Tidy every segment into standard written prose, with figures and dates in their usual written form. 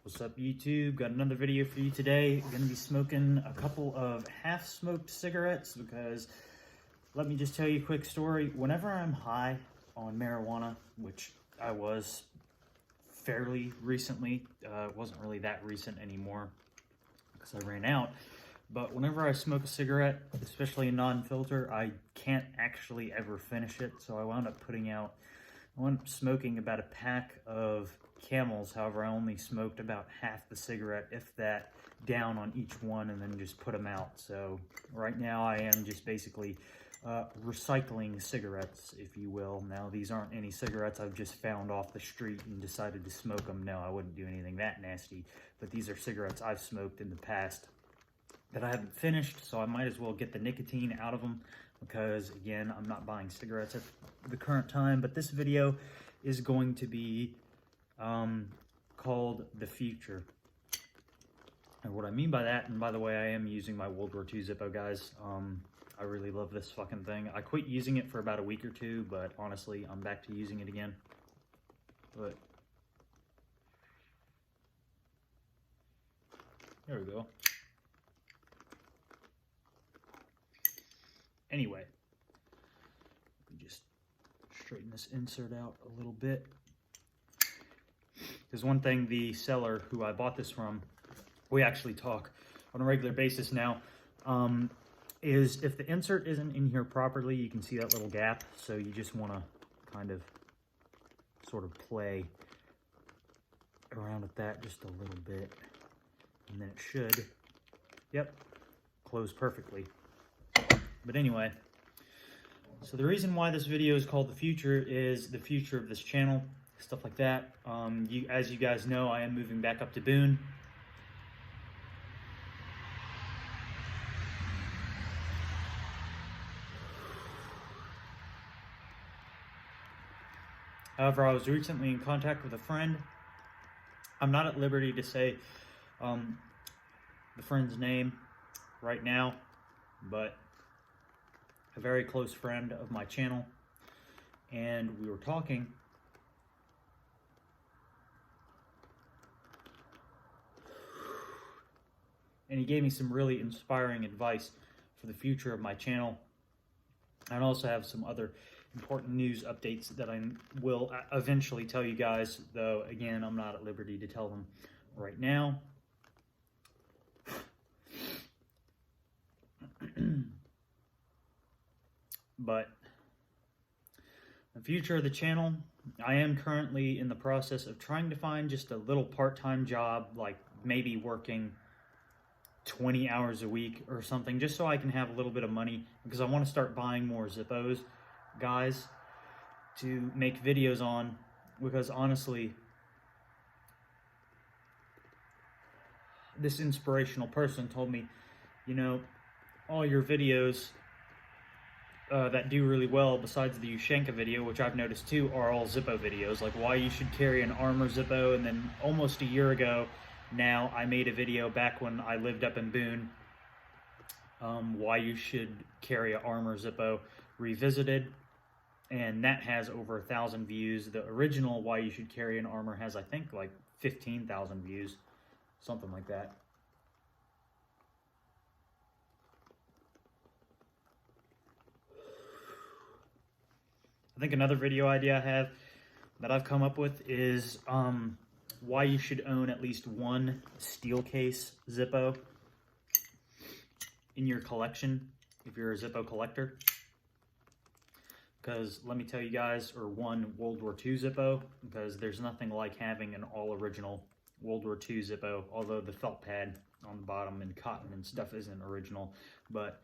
What's up, YouTube? Got another video for you today. I'm gonna be smoking a couple of half-smoked cigarettes because let me just tell you a quick story. Whenever I'm high on marijuana, which I was fairly recently, it wasn't really that recent anymore because I ran out, but whenever I smoke a cigarette, especially a non-filter, I can't actually ever finish it, so I wound up smoking about a pack of Camels. However, I only smoked about half the cigarette, if that, down on each one and then just put them out. So right now I am just basically recycling cigarettes, if you will. Now, these aren't any cigarettes I've just found off the street and decided to smoke them. No, I wouldn't do anything that nasty. But these are cigarettes I've smoked in the past that I haven't finished, so I might as well get the nicotine out of them because, again, I'm not buying cigarettes at the current time. But this video is going to be called The Future. And what I mean by that, and by the way, I am using my World War II Zippo, guys. I really love this fucking thing. I quit using it for about a week or two, but honestly, I'm back to using it again. But there we go. Anyway, let me just straighten this insert out a little bit. There's one thing, the seller who I bought this from, we actually talk on a regular basis now, is if the insert isn't in here properly, you can see that little gap, so you just want to kind of sort of play around with that just a little bit, and then it should, yep, close perfectly. But anyway, so the reason why this video is called The Future is the future of this channel, stuff like that. As you guys know, I am moving back up to Boone. However, I was recently in contact with a friend. I'm not at liberty to say the friend's name right now, but a very close friend of my channel, and we were talking. And he gave me some really inspiring advice for the future of my channel. I also have some other important news updates that I will eventually tell you guys, though, again, I'm not at liberty to tell them right now. But the future of the channel, I am currently in the process of trying to find just a little part-time job, like maybe working 20 hours a week or something, just so I can have a little bit of money, because I want to start buying more Zippos, guys, to make videos on, because honestly, this inspirational person told me, you know, all your videos that do really well, besides the Ushanka video, which I've noticed too, are all Zippo videos, like why you should carry an Armor Zippo. And then almost a year ago now, I made a video back when I lived up in Boone, why you should carry an Armor Zippo revisited, and that has over 1,000 views. The original why you should carry an Armor has, I think, like 15,000 views, something like that. I think another video idea I have that I've come up with is why you should own at least one steel case Zippo in your collection if you're a Zippo collector. Because let me tell you guys, or one World War II Zippo, because there's nothing like having an all-original World War II Zippo, although the felt pad on the bottom and cotton and stuff isn't original. But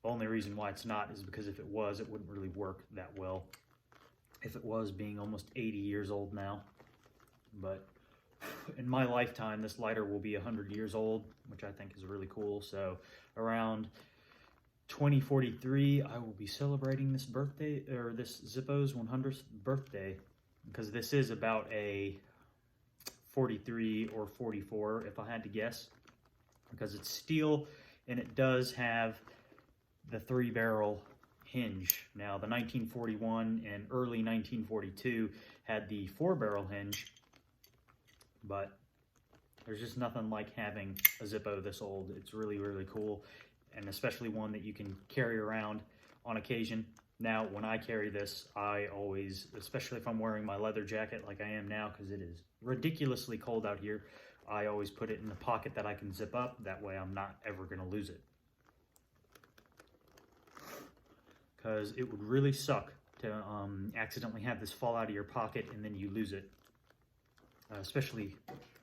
the only reason why it's not is because if it was, it wouldn't really work that well. If it was, being almost 80 years old now. But in my lifetime, this lighter will be 100 years old, which I think is really cool. So around 2043, I will be celebrating this birthday, or this Zippo's 100th birthday, because this is about a 43 or 44, if I had to guess, because it's steel and it does have the 3-barrel hinge. Now, the 1941 and early 1942 had the 4-barrel hinge, but There's just nothing like having a Zippo this old. It's really, really cool, and especially one that you can carry around on occasion. Now, when I carry this, I always, especially if I'm wearing my leather jacket like I am now, because it is ridiculously cold out here, I always put it in a pocket that I can zip up. That way I'm not ever going to lose it. Because it would really suck to accidentally have this fall out of your pocket and then you lose it. Especially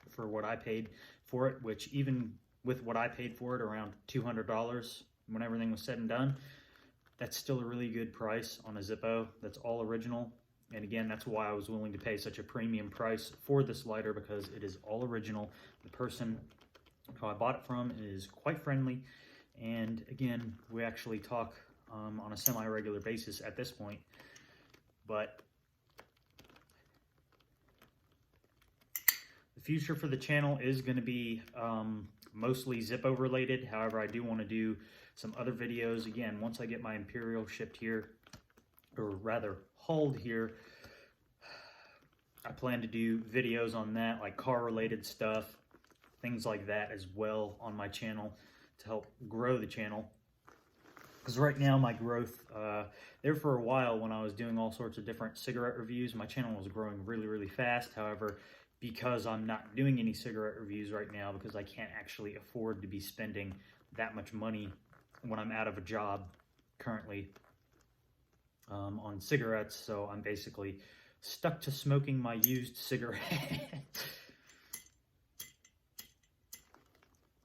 for what I paid for it, which even with what I paid for it, around $200 when everything was said and done, that's still a really good price on a Zippo that's all original. And again, that's why I was willing to pay such a premium price for this lighter, because it is all original. The person who I bought it from is quite friendly. And again, we actually talk on a semi-regular basis at this point. But the future for the channel is going to be mostly Zippo related. However, I do want to do some other videos. Again, once I get my Imperial shipped here, or rather hauled here, I plan to do videos on that, like car related stuff, things like that as well on my channel to help grow the channel. Because right now my growth, there for a while when I was doing all sorts of different cigarette reviews, my channel was growing really, really fast. However, because I'm not doing any cigarette reviews right now, because I can't actually afford to be spending that much money when I'm out of a job currently on cigarettes, so I'm basically stuck to smoking my used cigarette.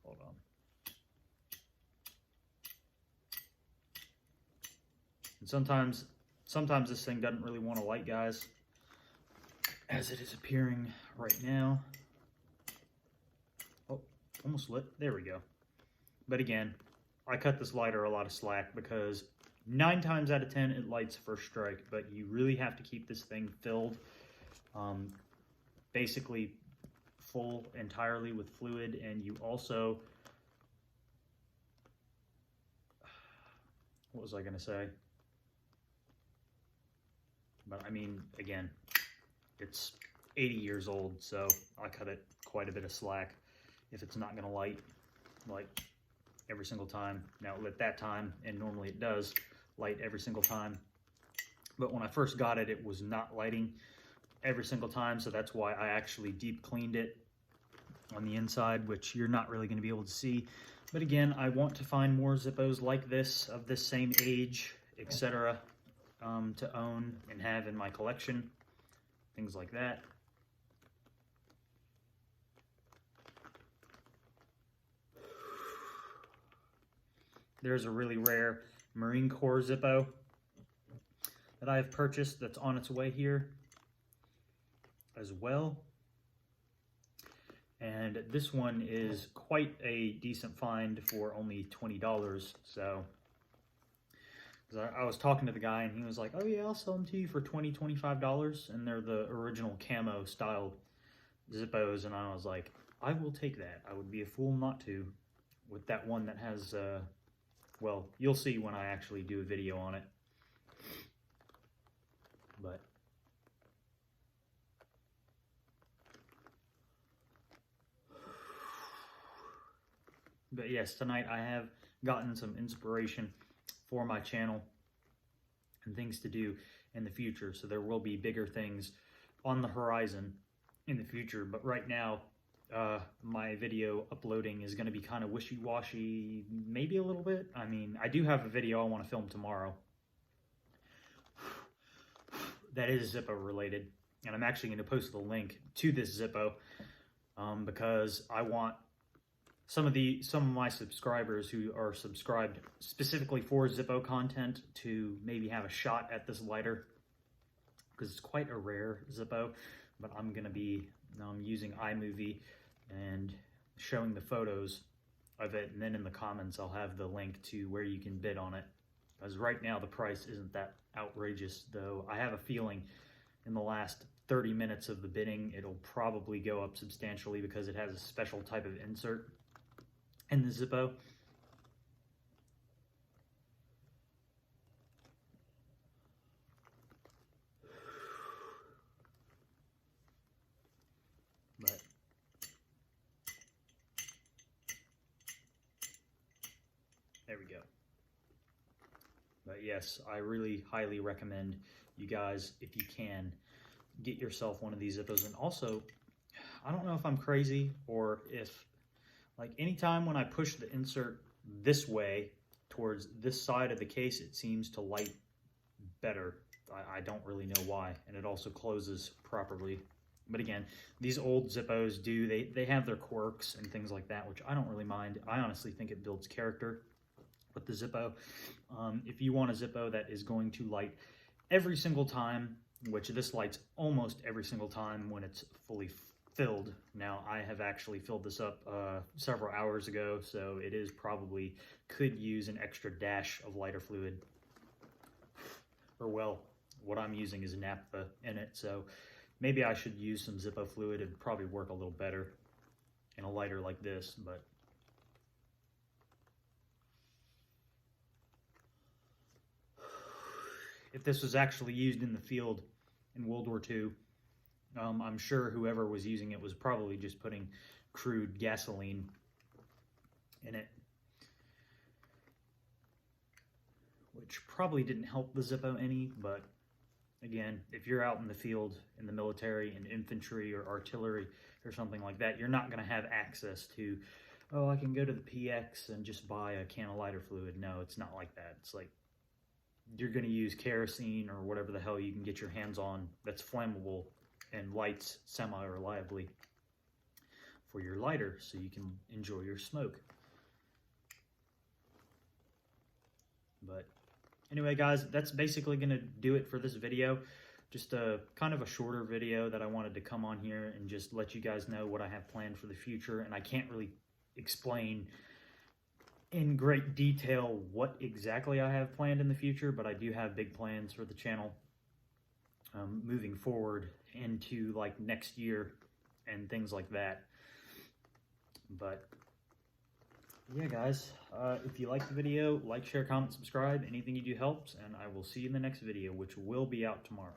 Hold on. And sometimes this thing doesn't really want to light, guys, as it is appearing right now. Oh, almost lit. There we go. But again, I cut this lighter a lot of slack because 9 times out of 10 it lights first strike, but you really have to keep this thing filled, basically full entirely with fluid. And you also, what was I going to say? But I mean, again, it's 80 years old, so I cut it quite a bit of slack if it's not going to light like every single time. Now it lit that time, and normally it does light every single time, but when I first got it, it was not lighting every single time, so that's why I actually deep cleaned it on the inside, which you're not really going to be able to see. But again, I want to find more Zippos like this, of this same age, etc., to own and have in my collection, things like that. There's a really rare Marine Corps Zippo that I have purchased that's on its way here as well. And this one is quite a decent find for only $20. So I was talking to the guy and he was like, oh yeah, I'll sell them to you for $20, $25. And they're the original camo style Zippos. And I was like, I will take that. I would be a fool not to, with that one that has, well, you'll see when I actually do a video on it. But yes, tonight I have gotten some inspiration for my channel and things to do in the future. So there will be bigger things on the horizon in the future. But right now, my video uploading is going to be kind of wishy-washy, maybe a little bit. I mean, I do have a video I want to film tomorrow that is Zippo related. And I'm actually going to post the link to this Zippo because I want some of my subscribers who are subscribed specifically for Zippo content to maybe have a shot at this lighter, because it's quite a rare Zippo. But I'm going to be using iMovie and showing the photos of it, and then in the comments I'll have the link to where you can bid on it. As right now the price isn't that outrageous, though I have a feeling in the last 30 minutes of the bidding it'll probably go up substantially because it has a special type of insert in the Zippo. But There we go. But yes, I really highly recommend you guys, if you can, get yourself one of these Zippos. And also, I don't know if I'm crazy or if, like, anytime when I push the insert this way towards this side of the case, it seems to light better. I don't really know why. And it also closes properly. But again, these old Zippos they have their quirks and things like that, which I don't really mind. I honestly think it builds character with the Zippo. If you want a Zippo that is going to light every single time, which this lights almost every single time when it's fully filled. Now, I have actually filled this up several hours ago, so it is probably could use an extra dash of lighter fluid. Or, well, what I'm using is naphtha in it, so maybe I should use some Zippo fluid. It'd probably work a little better in a lighter like this, but if this was actually used in the field in World War II, I'm sure whoever was using it was probably just putting crude gasoline in it, which probably didn't help the Zippo any. But again, if you're out in the field in the military, in infantry or artillery or something like that, you're not going to have access to, oh, I can go to the PX and just buy a can of lighter fluid. No, it's not like that. It's like you're going to use kerosene or whatever the hell you can get your hands on that's flammable and lights semi-reliably for your lighter so you can enjoy your smoke. But anyway, guys, that's basically going to do it for this video. Just a kind of a shorter video that I wanted to come on here and just let you guys know what I have planned for the future. And I can't really explain in great detail what exactly I have planned in the future, but I do have big plans for the channel moving forward into like next year and things like that. But yeah, guys, if you like the video, like, share, comment, subscribe. Anything you do helps, and I will see you in the next video, which will be out tomorrow.